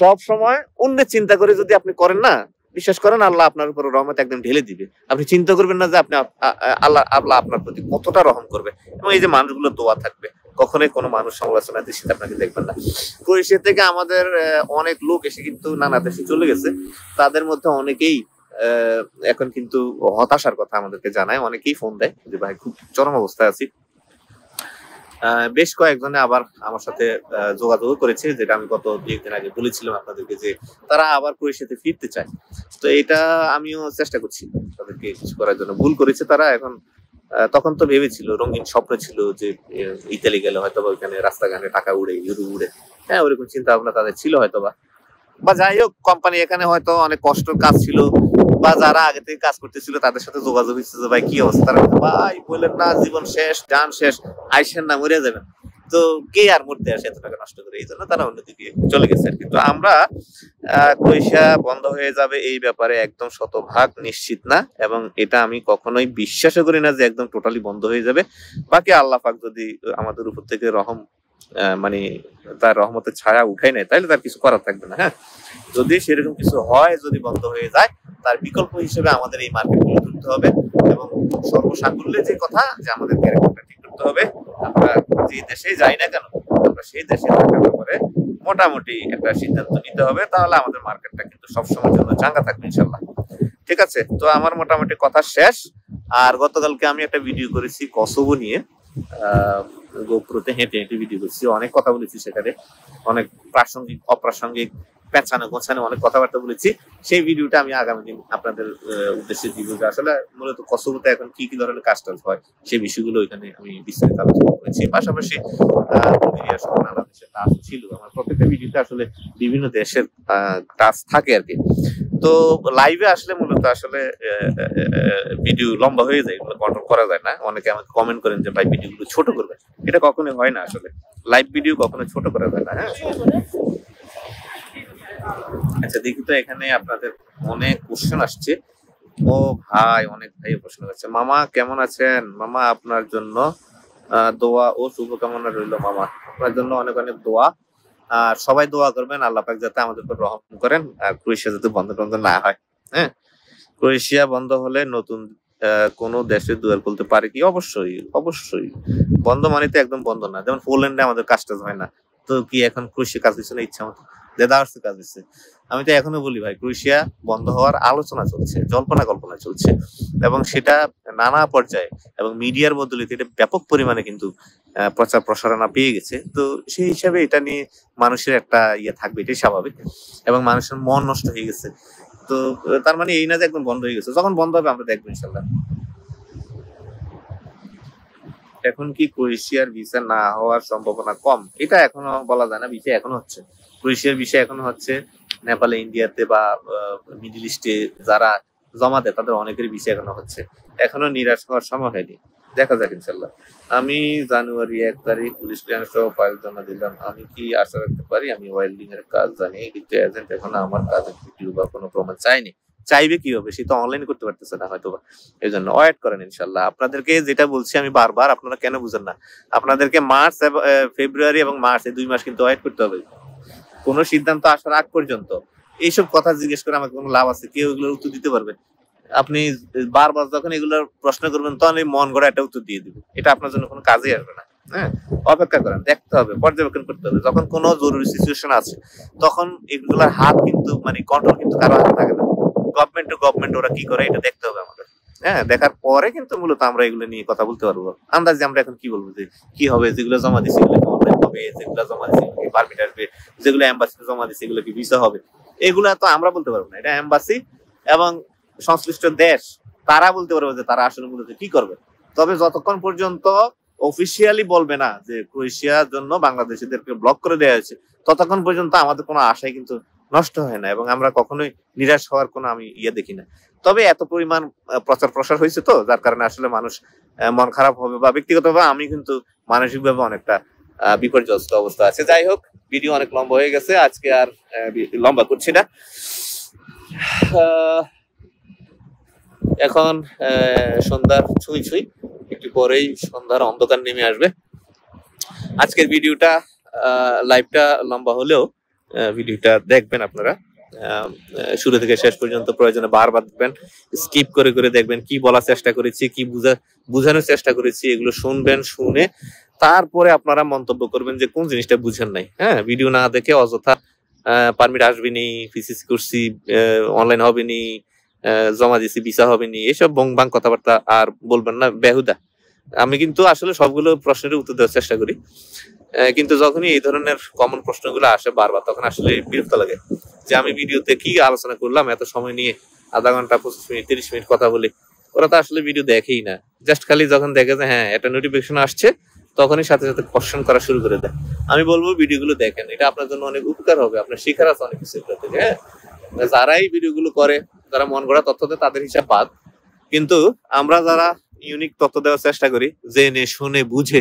সব সময় অন্যের চিন্তা করে যদি আপনি করেন না, বিশ্বাস করেন আল্লাহ আপনার উপর রহমত একদম ঢেলে দিবে। আপনি চিন্তা করবেন না যে আপনি আল্লাহ আপনার প্রতি কতটা রহম করবে, এবং এই যে মানুষগুলো দোয়া থাকবে, কখনোই কোনো মানুষ সমালোচনা দৃষ্টিতে আপনাকে দেখবেন না। ক্রোয়েশিয়া থেকে আমাদের অনেক লোক এসে কিন্তু নানা দেশে চলে গেছে, তাদের মধ্যে অনেকেই এখন কিন্তু হতাশার কথা আমাদেরকে জানায়, অনেকেই ফোন দেয় যে ভাই খুব চরম অবস্থায় আছি। বেশ কয়েকজনে আবার আমার সাথে যোগাযোগ করেছে, যেটা আমি গত 2 দিন আগে বলেছিলাম আপনাদেরকে, যে তারা আবার ক্রোয়েশিয়াতে ফিরতে চায়। তো এটা আমিও চেষ্টা করছি তাদেরকে কিছু করার জন্য। ভুল করেছে তারা, এখন তখন তো ভেবেছিল, রঙিন স্বপ্ন ছিল যে ইতালি গেলে হয়তো ওইখানে রাস্তাঘাটে টাকা উড়ে, ইউরো উড়ে, হ্যাঁ ওরকম চিন্তা ভাবনা তাদের ছিল হয়তো, বা যাই হোক কোম্পানি এখানে হয়তো অনেক কষ্টের কাজ ছিল, বা যারা আগে থেকে কাজ করতেছিল তাদের সাথে যোগাযোগ হচ্ছে যে ভাই কি অবস্থা, তারা ভাই বললেন না জীবন শেষ, জান শেষ, আইসেন না মরে যাবেন, তো কে আর মরতে আসে এত টাকা নষ্ট করে, এই জন্য তারা অন্যদিকে চলে গেছে আর কি। তো আমরা ক্রোয়েশিয়া বন্ধ হয়ে যাবে এই ব্যাপারে একদম শতভাগ নিশ্চিত না, এবং এটা আমি কখনোই বিশ্বাসও করি না যে একদম টোটালি বন্ধ হয়ে যাবে। বাকি আল্লাহ পাক যদি আমাদের উপর থেকে রহম মানে তার রহমতের ছায়া উঠাই নেয়, তাহলে তার কিছু করার থাকবে না। হ্যাঁ, যদি সেরকম কিছু হয়, যদি বন্ধ হয়ে যায়, তার বিকল্প হিসেবে আমাদের এই মার্কেটগুলো ধরতে হবে, এবং সর্বসাকুল্যে যে কথা যে আমাদের ক্যারেক্টারটা ঠিক করতে হবে। আমরা যে দেশে যাই না কেন, আমরা সেই দেশে থাকার ব্যাপারে মোটামুটি একটা সিদ্ধান্ত নিতে হবে, তাহলে আমাদের মার্কেটটা কিন্তু সবসময়ের জন্য চাঙ্গা থাকবে ইনশাল্লাহ। ঠিক আছে, তো আমার মোটামুটি কথা শেষ। আর গতকালকে আমি একটা ভিডিও করেছি কসোভো নিয়ে, গোপ্রোতে হেঁটে হেঁটে ভিডিও করছি, অনেক কথা বলেছি সেখানে, অনেক প্রাসঙ্গিক অপ্রাসঙ্গিক পেঁচানো গোছানো অনেক কথাবার্তা বলেছি। সেই ভিডিওটা আমি আগামী দিন আপনাদের উদ্দেশ্যে দিব। আসলে মূলত কসোভোতে এখন কি কি ধরনের কাজ টাজ হয় সেই বিষয়গুলো এখানে আমি বিস্তারিত আলোচনা করেছি। পাশাপাশি নানা দেশের কাজ ছিল, আমার প্রত্যেকটা ভিডিওতে আসলে বিভিন্ন দেশের কাজ থাকে আর কি। তো লাইভে আসলে মূলত আসলে ভিডিও লম্বা হয়ে যায়, এগুলো কন্ট্রোল করা যায় না। অনেকে আমাকে কমেন্ট করেন যে ভাই ভিডিওগুলো ছোট করবে, এটা কখনোই হয় না। আসলে লাইভ ভিডিও কখনো ছোট করা যায় না। হ্যাঁ, আচ্ছা দেখি তো, এখানে আপনাদের অনেক কোশ্চেন আসছে। ও ভাই, অনেক ভাই প্রশ্ন করছে। মামা কেমন আছেন? মামা আপনার জন্য দোয়া ও শুভকামনা রইল। মামা আপনার জন্য অনেক অনেক দোয়া, আর সবাই দোয়া করবেন আল্লাহ পাক যাতে আমাদের উপর রহম করেন, আর ক্রোয়েশিয়া যাতে বন্ধ টন্ধ না হয়। হ্যাঁ, ক্রোয়েশিয়া বন্ধ হলে নতুন কোন দেশে দুয়ার খুলতে পারে কি? অবশ্যই অবশ্যই। বন্ধ মানে তো একদম বন্ধ না, যেমন পোল্যান্ডে আমাদের কাজ টাজ হয় না, তো কি এখন ক্রোয়েশিয়া কাজ দিচ্ছে না ইচ্ছা মতো? দেদারসে কাজ দিচ্ছে। আমি তো এখনো বলি ভাই, ক্রোয়েশিয়া বন্ধ হওয়ার আলোচনা চলছে, জল্পনা কল্পনা চলছে, এবং সেটা নানা পর্যায়ে এবং মিডিয়ার বদলে এটা ব্যাপক পরিমাণে কিন্তু প্রচার প্রসারণা পেয়ে গেছে। তো সেই হিসাবে এটা নিয়ে মানুষের একটা ইয়ে থাকবে, এটাই স্বাভাবিক, এবং মানুষের মন নষ্ট হয়ে গেছে। তো তার মানে এই না যে একদম বন্ধ হয়ে গেছে, যখন বন্ধ হবে আমরা দেখবো ইনশাল্লাহ। এখন কি ক্রোয়েশিয়ার ভিসা না হওয়ার সম্ভাবনা কম? এটা এখনো বলা যায় না, ভিসা এখনো হচ্ছে, ক্রোয়েশিয়ার ভিসা এখনো হচ্ছে। নেপালে, ইন্ডিয়াতে বা মিডল ইস্টে যারা জমা দেয় তাদের অনেকের ভিসা এখনো হচ্ছে, এখনো নিরাশ হওয়ার সময় হয়নি, দেখা যাক ইনশাল্লাহ। আমি জানুয়ারি 1 তারিখ পুলিশ ক্লিয়ারেন্স সহ ফাইল জমা দিলাম, আমি কি আশা রাখতে পারি? আমি ওয়েল্ডিং এর কাজ জানি, কিন্তু এজেন্ট এখনো আমার কাজের ভিডিও বা কোনো প্রমাণ চাইনি। চাইবে কি হবে, সে তো অনলাইন করতে পারতেছে না হয়তো, এই জন্য ওয়েট করেন ইনশাল্লাহ। আপনাদেরকে যেটা বলছি আমি বারবার, আপনারা কেন বুঝেন না? আপনাদেরকে মার্চ, ফেব্রুয়ারি এবং মার্চ, এই 2 মাস কিন্তু ওয়েট করতে হবে কোনো সিদ্ধান্ত আসার আগ পর্যন্ত। এইসব কথা জিজ্ঞেস করে আমাকে কোনো লাভ আছে? কেউ এগুলোর উত্তর দিতে পারবে? আপনি বারবার যখন এগুলোর প্রশ্ন করবেন তখন এই মন গড়া একটা উত্তর দিয়ে দিবে, এটা আপনার জন্য কোনো কাজে আসবে না। হ্যাঁ, অপেক্ষা করেন, দেখতে হবে, পর্যবেক্ষণ করতে হবে। যখন কোনো জরুরি সিচুয়েশন আছে তখন এগুলোর হাত কিন্তু মানে কন্ট্রোল কিন্তু কারো হাতে থাকে না। গভর্নমেন্ট টু গভর্নমেন্ট ওরা কি করে এটা দেখতে হবে আমাদের। হ্যাঁ, দেখার পরে কিন্তু মূলত আমরা এগুলো নিয়ে কথা বলতে পারবো। আন্দাজে আমরা এখন কি বলবো যে কি হবে, যেগুলো জমা দিচ্ছি এগুলো কি অনলাইন হবে, যেগুলো জমা দিচ্ছি কি পারমিট আসবে, যেগুলো এম্বাসিতে জমা দিচ্ছি এগুলো কি ভিসা হবে, এগুলা তো আমরা বলতে পারবো না। এটা এম্বাসি এবং সংশ্লিষ্ট দেশ তারা বলতে পারবে যে তারা আসলে মূলত কি করবে। তবে যতক্ষণ পর্যন্ত অফিসিয়ালি বলবে না যে ক্রোয়েশিয়ার জন্য বাংলাদেশিদেরকে ব্লক করে দেওয়া হয়েছে, ততক্ষণ পর্যন্ত আমাদের কোনো আশাই কিন্তু নষ্ট হয় না, এবং আমরা কখনোই নিরাশ হওয়ার কোনো আমি দেখি না। তবে এত পরিমাণ প্রচার প্রসার হয়েছে তো, যার কারণে আসলে মানুষ মন খারাপ হবে, বা ব্যক্তিগতভাবে আমি কিন্তু মানসিকভাবে অনেকটা বিপর্যস্ত অবস্থা আছে। যাই হোক, ভিডিও অনেক লম্বা হয়ে গেছে, আজকে আর লম্বা করছি না। এখন সন্ধ্যার ছুঁই ছুঁই, একটু পরেই সন্ধ্যার অন্ধকার নেমে আসবে। আজকের ভিডিওটা লাইভটা লম্বা হলেও ভিডিওটা দেখবেন আপনারা শুরু থেকে শেষ পর্যন্ত, প্রয়োজনে বারবার দেখবেন, স্কিপ করে করে দেখবেন, কি বলার চেষ্টা করেছি, কি বুঝানোর চেষ্টা করেছি, এগুলো শুনবেন। শুনে তারপরে আপনারা মন্তব্য করবেন যে কোন জিনিসটা বুঝেন নাই। হ্যাঁ, ভিডিও না দেখে অযথা পারমিট আসবে নি, পিসিসি করছি অনলাইন হবে নি, জমা দিছি ভিসা হবে নি, এসব বং বাং কথাবার্তা আর বলবেন না, বেহুদা। আমি কিন্তু আসলে সবগুলো প্রশ্নের উত্তর দেওয়ার চেষ্টা করি, কিন্তু যখনই এই ধরনের কমন প্রশ্নগুলো আসে বারবার, তখন আসলে বিরক্ত লাগে যে আমি ভিডিওতে কি আলোচনা করলাম, এত সময় নিয়ে আধা ঘন্টা 25 মিনিট 30 মিনিট কথা বলি। ওরা তো আসলে ভিডিও দেখেই না, জাস্ট খালি যখন দেখে যে হ্যাঁ একটা নোটিফিকেশন আসছে তখনই সাথে সাথে কোশ্চেন করা শুরু করে দেয়। আমি বলবো ভিডিওগুলো দেখেন, এটা আপনার জন্য অনেক উপকার হবে, আপনার শেখার আছে অনেক কিছু এগুলো থেকে। হ্যাঁ, যারা এই ভিডিওগুলো করে, যারা মন গড়া তথ্য দেয়, তাদের হিসাব বাদ, কিন্তু আমরা যারা ইউনিক তথ্য দেওয়ার চেষ্টা করি, জেনে শুনে বুঝে।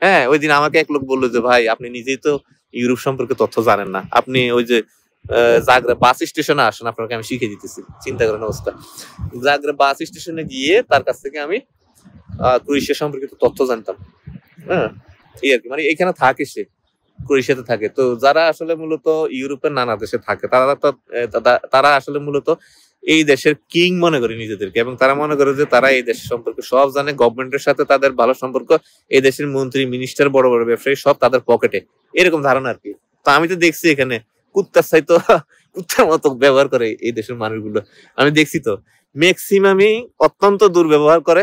হ্যাঁ, ওই দিন আমাকে এক লোক বললো যে ভাই আপনি নিজেই তো ইউরোপ সম্পর্কে তথ্য জানেন না, আপনি ওই যে জাগরেব বাস স্টেশনে আসেন, আপনাকে আমি শিখে দিতেছি। চিন্তা করেন অবস্থা। জাগরেব বাস স্টেশনে গিয়ে তার কাছ থেকে আমি ক্রোয়েশিয়া সম্পর্কিত তথ্য জানতাম। হ্যাঁ, এই আর কি, মানে এখানে থাকে, সে ক্রোয়েশিয়াতে থাকে। তো যারা আসলে মূলত ইউরোপের নানা দেশে থাকে, তারা আসলে মূলত এই দেশের কিং মনে করে নিজেদেরকে, এবং তারা মনে করে যে তারা এই দেশের সম্পর্কে সব জানে, গভর্নমেন্টের সাথে তাদের ভালো সম্পর্ক, এই দেশের মন্ত্রী মিনিস্টার বড় বড় ব্যবসায়ী সব তাদের পকেটে, এরকম ধারণা আর কি। তো আমি তো দেখছি এখানে কুত্তার চাইতো কুত্তার মতো ব্যবহার করে এই দেশের মানুষগুলো, আমি দেখছি তো ম্যাক্সিমামই অত্যন্ত দুর্ব্যবহার করে,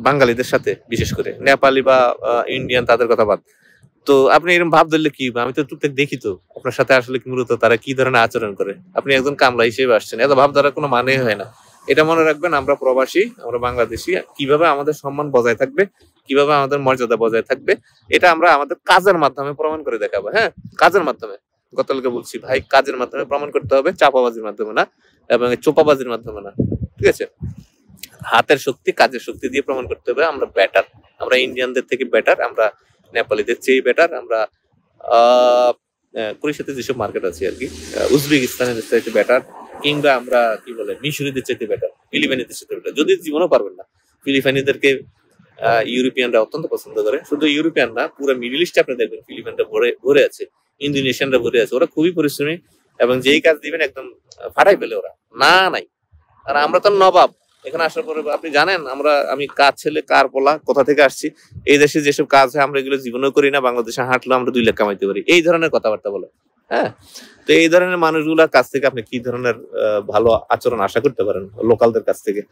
বাঙালিদের সাথে, বিশেষ করে নেপালি বা ইন্ডিয়ান তাদের কথা বাদ। তো আপনি এরকম ভাব ধরলে কি, আমি তো টুকটাক দেখি তো আপনার সাথে আসলে কি মূলত তারা কি ধরনের আচরণ করে। আপনি একজন কামলা হিসেবে আসছেন, এত ভাব ধরার কোনো মানে হয় না। এটা মনে রাখবেন, আমরা প্রবাসী, আমরা বাংলাদেশী, কিভাবে আমাদের সম্মান বজায় থাকবে, কিভাবে আমাদের মর্যাদা বজায় থাকবে, এটা আমরা আমাদের কাজের মাধ্যমে প্রমাণ করে দেখাবো। হ্যাঁ, কাজের মাধ্যমে। গতকালকে বলছি ভাই, কাজের মাধ্যমে প্রমাণ করতে হবে, চাপাবাজির মাধ্যমে না, এবং চোপাবাজির মাধ্যমে না। ঠিক আছে, হাতের শক্তি, কাজের শক্তি দিয়ে প্রমাণ করতে হবে আমরা বেটার, আমরা ইন্ডিয়ানদের থেকে বেটার, আমরা নেপালিদের চেয়ে বেটার, আমরা ক্রোয়েশিয়াতে যেসব মার্কেট আছে আর কি, উজবেকিস্তানের চাইতে বেটার, কিংবা আমরা কি বলে মিশরীদের চাইতে বেটার, ফিলিপাইনিদের চাইতে বেটার। যদি জীবনও পারবেন না, ফিলিপাইনিদেরকে ইউরোপিয়ানরা অত্যন্ত পছন্দ করে। শুধু ইউরোপিয়ান না, পুরো মিডল ইস্টে আপনি দেখবেন ফিলিপাইনরা ভরে আছে, ইন্দোনেশিয়ানরা ভরে আছে। ওরা খুবই পরিশ্রমী, এবং যেই কাজ দিবেন একদম ফাটাই ফেলে ওরা, না নাই। আর আমরা তো নবাব, এখানে আসার পরে আপনি জানেন আমি কার ছেলে, কার পোলা, কোথা থেকে আসছি, এই দেশে যেসব কাজ হয় আমরা এগুলো জীবনেও করি না, বাংলাদেশে হাঁটলে আমরা 2 লাখ কামাইতে পারি, এই ধরনের কথাবার্তা বলে। হ্যাঁ, তো এই ধরনের মানুষগুলোর কাছ থেকে আপনি কি ধরনের ভালো আচরণ আশা করতে পারেন লোকালদের কাছ থেকে?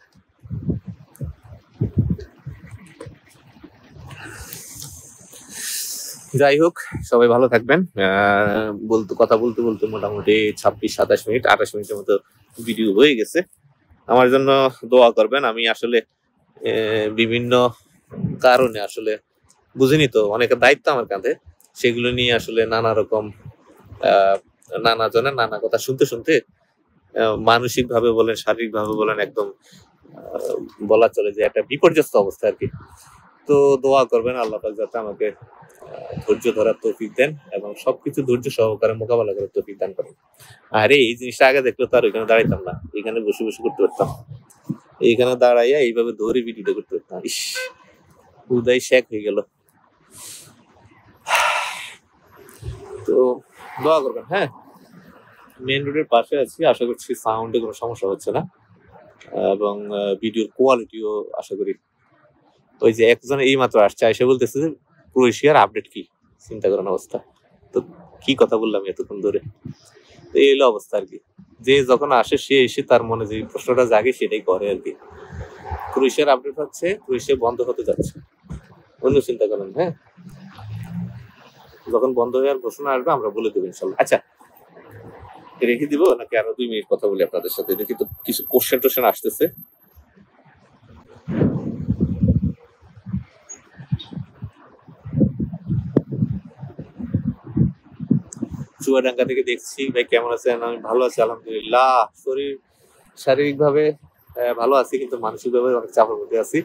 যাই হোক, সবাই ভালো থাকবেন। কথা বলতে বলতে মোটামুটি 26-27 মিনিট, 28 মিনিটের মতো ভিডিও হয়ে গেছে। আমার জন্য দোয়া করবেন। আমি আসলে বিভিন্ন কারণে আসলে বুঝিনি তো, অনেকের দায়িত্ব আমার কাঁধে, সেগুলো নিয়ে আসলে নানা রকম নানা জনের নানা কথা শুনতে শুনতে মানসিক ভাবে বলেন, শারীরিক ভাবে বলেন, একদম বলা চলে যে একটা বিপর্যস্ত অবস্থা আর কি। তো দোয়া করবেন আল্লাহ পাক যাতে আমাকে ধৈর্য ধরার তৌফিক দেন, এবং সবকিছু ধৈর্য সহকারে মোকাবেলা করার তৌফিক দান করেন। আরে এই জিনিসটা আগে দেখলে তো আর ওইখানে দাঁড়াইতাম না, এখানে বসে বসে করতে পারতাম, এইখানে দাঁড়াইয়া এইভাবে ধরে ভিডিওটা করতে পারতাম। ইস, উদয় শেখ হয়ে গেল। তো দোয়া করবেন। হ্যাঁ, মেন রোডের পাশে আছি, আশা করছি সাউন্ডে কোনো সমস্যা হচ্ছে না, এবং ভিডিওর কোয়ালিটিও আশা করি। ওই যে একজন এই মাত্র আসছে, এসে বলতেছে যে ক্রোয়েশিয়ার আপডেট কি, চিন্তা করার অবস্থা। তো কি কথা বললাম এতক্ষণ ধরে, তো এই হলো অবস্থা আর কি। যে যখন আসে সে এসে তার মনে যে প্রশ্নটা জাগে সেটাই করে আর কি। ক্রোয়েশিয়ার আপডেট হচ্ছে ক্রোয়েশিয়া বন্ধ হতে যাচ্ছে, অন্য চিন্তা করেন। হ্যাঁ, যখন বন্ধ হওয়ার ঘোষণা আসবে আমরা বলে দেবো ইনশাল্লাহ। আচ্ছা, রেখে দিব নাকি আরো 2 মিনিট কথা বলি আপনাদের সাথে? দেখি তো কিছু কোশ্চেন আসতেছে। চুয়াডাঙ্গা থেকে দেখছি ভাই, কেমন আছেন? আমি ভালো আছি আলহামদুলিল্লাহ। শারীরিক ভাবে ভালো আছি, কিন্তু মানসিক ভাবে অনেক চাপের মধ্যে আছি।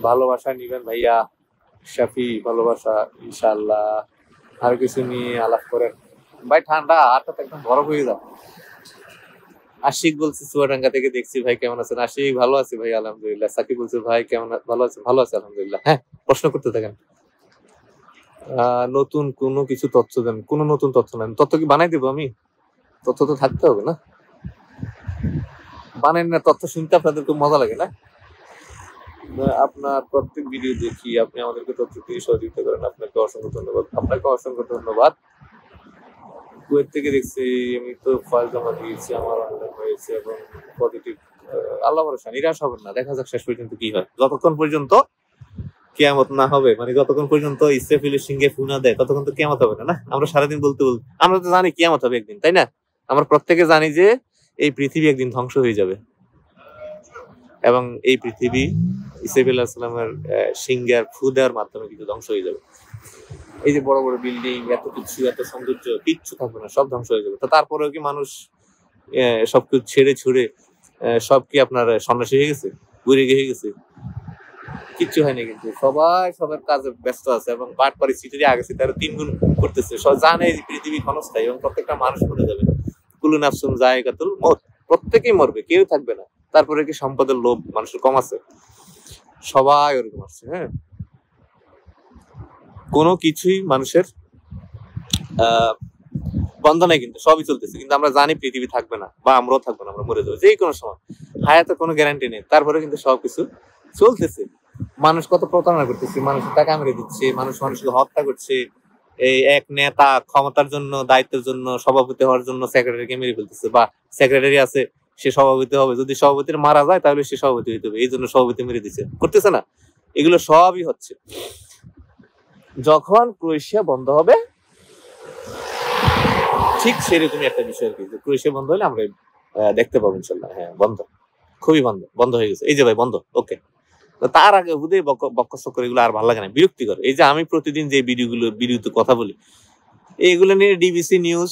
ভালোবাসা নিবেন ভাইয়া শাফি, ভালোবাসা ইনশাআল্লাহ। আর কিছু নিয়ে আলাপ করেন ভাই, ঠান্ডা হাতটা একদম বরফ হয়ে যাও। আশিক বলছে চুয়াডাঙ্গা থেকে দেখছি ভাই, কেমন আছেন? আশিক, ভালো আছি ভাই আলহামদুলিল্লাহ। সাকিব বলছে ভাই কেমন, ভালো আছেন? ভালো আছে আলহামদুলিল্লাহ। হ্যাঁ, প্রশ্ন করতে থাকেন। নতুন কোনো কিছু তথ্য দেন। কোনো নতুন তথ্য নেন? তথ্য কি বানাই দেবো আমি? তথ্য তো থাকতে হবে না? বানান না, তথ্য শুনতে আপনাদের খুব মজা লাগে না? আপনার প্রত্যেক ভিডিও দেখি, আপনি আমাদেরকে তথ্য দিয়ে সহযোগিতা করেন, আপনাকে অসংখ্য ধন্যবাদ। আপনাকে অসংখ্য ধন্যবাদ। কুয়েত থেকে দেখছি, আমি তো ফাইল জমা দিয়েছি, আমার অনলাইন হয়েছে এবং পজিটিভ। আল্লাহ ভরসা, নিরাশ হবেন না, দেখা যাক শেষ পর্যন্ত কি হয়। যতক্ষণ পর্যন্ত কিয়ামত না হবে, মানে যতক্ষণ পর্যন্ত ইসরাফিলের সিংহে ফু না দেয়, ততক্ষণ তো কিয়ামত হবে না। আমরা সারাদিন বলতে আমরা তো জানি কিয়ামত হবে একদিন, তাই না? আমরা প্রত্যেকে জানি যে এই পৃথিবী একদিন ধ্বংস হয়ে যাবে, এবং এই পৃথিবী ইসরাফিল আলাইহিস সালামের সিংহের ফু দেওয়ার মাধ্যমে কিন্তু ধ্বংস হয়ে যাবে। এই যে বড় বড় বিল্ডিং, এত কিছু, এত সৌন্দর্য, কিচ্ছু থাকবে না, সব ধ্বংস হয়ে যাবে। তো তারপরেও কি মানুষ সবকিছু ছেড়ে ছুড়ে সব কি আপনার সন্ন্যাসী হয়ে গেছে, ঘুরে হয়ে গেছে? কিচ্ছু হয়নি, কিন্তু সবাই সবার কাজে ব্যস্ত আছে, এবং বাটপাড়ি সিটির আগে তারা 3 গুণ করতেছে। সব জানে যে পৃথিবী ক্ষণস্থায়ী, এবং প্রত্যেকটা মানুষ মরে যাবে। কুলু নাফসুন যায়কাতুল মউত, প্রত্যেকেই মরবে, কেউ থাকবে না। তারপরে কি সম্পদের লোভ মানুষের কম আছে? সবাই ওরকম আছে। হ্যাঁ, কোনো কিছুই মানুষের বন্ধ নাই, কিন্তু সবই চলতেছে। কিন্তু আমরা জানি পৃথিবী থাকবে না, বা আমরাও থাকবো না, আমরা মরে যাবো যে কোনো সময়। হায়াতের কোনো গ্যারান্টি নেই, তারপরে কিন্তু সবকিছু চলতেছে। মানুষ কত প্রতারণা করতেছে, মানুষের টাকা মেরে দিচ্ছে, মানুষকে হত্যা করছে। এই এক নেতা ক্ষমতার জন্য, দায়িত্বের জন্য, সভাপতি হওয়ার জন্য সেক্রেটারিকে মেরে ফেলতেছে, বা সেক্রেটারি আছে সে সভাপতি হবে, যদি সভাপতির মারা যায় তাহলে সে সভাপতি হইতে হবে, এই জন্য সভাপতি মেরে দিচ্ছে, করতেছে না? এগুলো সবই হচ্ছে। যখন ক্রোয়েশিয়া বন্ধ হবে ঠিক সেরকমই একটা বিষয় আর কি, ক্রোয়েশিয়া বন্ধ হলে আমরা দেখতে পাবো ইনশাল্লাহ। হ্যাঁ বন্ধ, খুবই বন্ধ হয়ে গেছে, এই যে ভাই বন্ধ, ওকে। তার আগে হুদে বকসক এগুলো আর ভালো লাগে না, বিরক্তিকর। এই যে আমি প্রতিদিন যে ভিডিওতে কথা বলি, এইগুলো নিয়ে ডিবিসি নিউজ,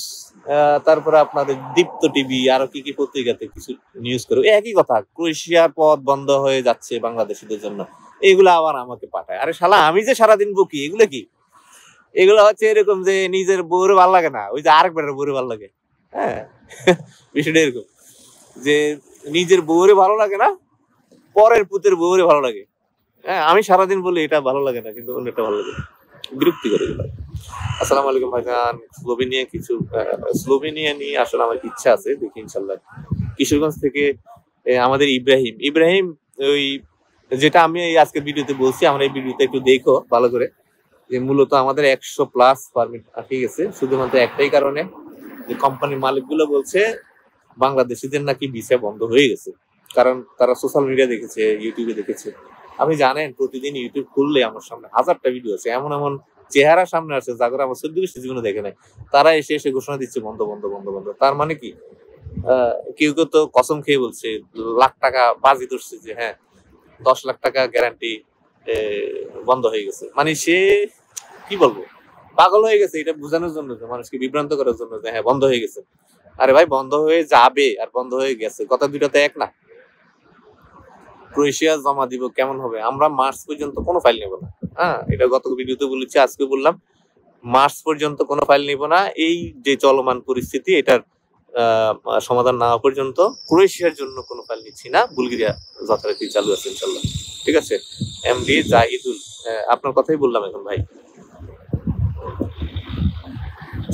তারপরে আপনাদের দীপ্ত টিভি, আরো কি কি পত্রিকাতে কিছু নিউজ করে একই কথা, ক্রোয়েশিয়ার পথ বন্ধ হয়ে যাচ্ছে বাংলাদেশিদের জন্য, এগুলো আবার আমাকে পাঠায়। আরে শালা, আমি যে সারাদিন বকি, এগুলো কি? এগুলো হচ্ছে এরকম যে নিজের বউরে ভালো লাগে না, ওই যে আরেকবারের বউরে ভালো লাগে। হ্যাঁ, বিষয়টা এরকম যে নিজের বউরে ভালো লাগে না, পরের পুতের বউরে ভালো লাগে। হ্যাঁ, আমি সারাদিন বলি এটা ভালো লাগে না, কিন্তু অন্যটা ভালো লাগে, বিরক্তি করে এগুলো। আসসালামু আলাইকুম ভাইজান। স্লোভেনিয়া নিয়ে আসলে আমার ইচ্ছা আছে, দেখি ইনশাল্লাহ। কিশোরগঞ্জ থেকে আমাদের ইব্রাহিম, ওই যেটা আমি আজকের ভিডিওতে বলছি, আমরা এই ভিডিওতে একটু দেখো ভালো করে, যে মূলত আমাদের 100+ পারমিট আটকে গেছে শুধুমাত্র একটাই কারণে, যে কোম্পানির মালিকগুলো বলছে বাংলাদেশিদের নাকি ভিসা বন্ধ হয়ে গেছে। কারণ তারা সোশ্যাল মিডিয়া দেখেছে, ইউটিউবে দেখেছে। আপনি জানেন প্রতিদিন ইউটিউব খুললে আমার সামনে হাজারটা ভিডিও আছে, এমন এমন চেহারা সামনে আসে যারা আমার 14-20 জীবনে দেখে নাই, তারা এসে ঘোষণা দিচ্ছে বন্ধ বন্ধ বন্ধ বন্ধ। তার মানে কি, কেউ কেউ তো কসম খেয়ে বলছে, লাখ টাকা বাজি ধরছে যে হ্যাঁ 10 লাখ টাকা গ্যারান্টি বন্ধ হয়ে গেছে। মানে সে কি বলবো, পাগল হয়ে গেছে এটা বোঝানোর জন্য, যে মানুষকে বিভ্রান্ত করার জন্য, যে হ্যাঁ বন্ধ হয়ে গেছে। আরে ভাই, বন্ধ হয়ে যাবে আর বন্ধ হয়ে গেছে, কথা দুইটাতে এক না। ক্রোয়েশিয়া জমা দিব কেমন হবে, আমরা মার্চ পর্যন্ত কোনো ফাইল নেব না। হ্যাঁ, এটা গত ভিডিওতে বলেছি, আজকে বললাম, মার্চ পর্যন্ত কোনো ফাইল নিব না। এই যে চলমান পরিস্থিতি, এটার সমাধান না হওয়া পর্যন্ত ক্রোয়েশিয়ার জন্য কোনো ফাইল নিচ্ছি না। বুলগেরিয়া যথারীতি চালু আছে ইনশাল্লাহ। ঠিক আছে, এমডি জাহিদুল, আপনার কথাই বললাম এখন ভাই,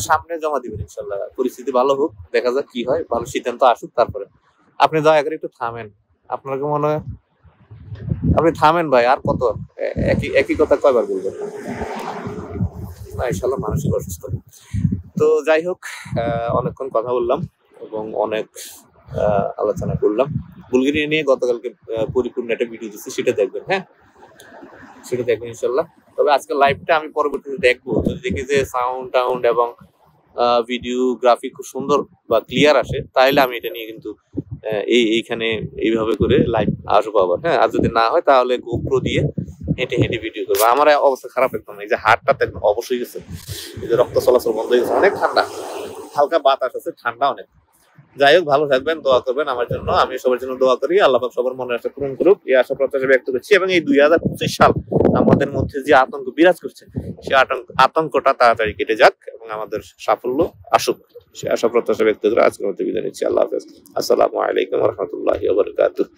সামনে জমা দিবেন ইনশাল্লাহ। পরিস্থিতি ভালো হোক, দেখা যাক কি হয়, ভালো সিদ্ধান্ত আসুক, তারপরে। আপনি দয়া করে একটু থামেন, আপনার কি মনে হয়? আপনি থামেন ভাই, আর কত একই কথা কয়বার বলবেন? না, ইনশাল্লাহ মানসিক অসুস্থ। তো যাই হোক, অনেকক্ষণ কথা বললাম এবং অনেক আলোচনা করলাম। বুলগেরিয়া নিয়ে গতকালকে পরিপূর্ণ একটা ভিডিও দিচ্ছি, সেটা দেখবেন। হ্যাঁ, সেটা দেখবেন ইনশাল্লাহ। তবে আজকে লাইভটা আমি পরবর্তীতে দেখবো, যদি দেখি যে সাউন্ড এবং ভিডিওগ্রাফি খুব সুন্দর বা ক্লিয়ার আসে, তাহলে আমি এটা নিয়ে কিন্তু এইখানে এইভাবে করে লাইভ আসবো আবার। হ্যাঁ, আর যদি না হয় তাহলে গোপ্রো দিয়ে হেঁটে হেঁটে ভিডিও করবো। আমার অবস্থা খারাপ একদম, এই যে হাড়টাতে একদম অবশ্যই গেছে, এই যে রক্ত চলাচল বন্ধ হয়ে গেছে, অনেক ঠান্ডা, হালকা বাতাস আছে, ঠান্ডা অনেক। যাই হোক, ভালো থাকবেন, দোয়া করবেন আমার জন্য, আমি সবার জন্য দোয়া করি। আল্লাহ পাক সবার মনের আশা পূরণ করুক, এই আশা প্রত্যাশা ব্যক্ত করছি। এবং এই 2025 সাল আমাদের মধ্যে যে আতঙ্ক বিরাজ করছে, সেই আতঙ্কটা তাড়াতাড়ি কেটে যাক এবং আমাদের সাফল্য আসুক, সে আশা প্রত্যাশা ব্যক্ত করে আজকের মধ্যে বিদায় নিচ্ছি। আল্লাহ হাফেজ। আসসালামু আলাইকুম ওয়া রাহমাতুল্লাহি ওয়া বারাকাতুহু।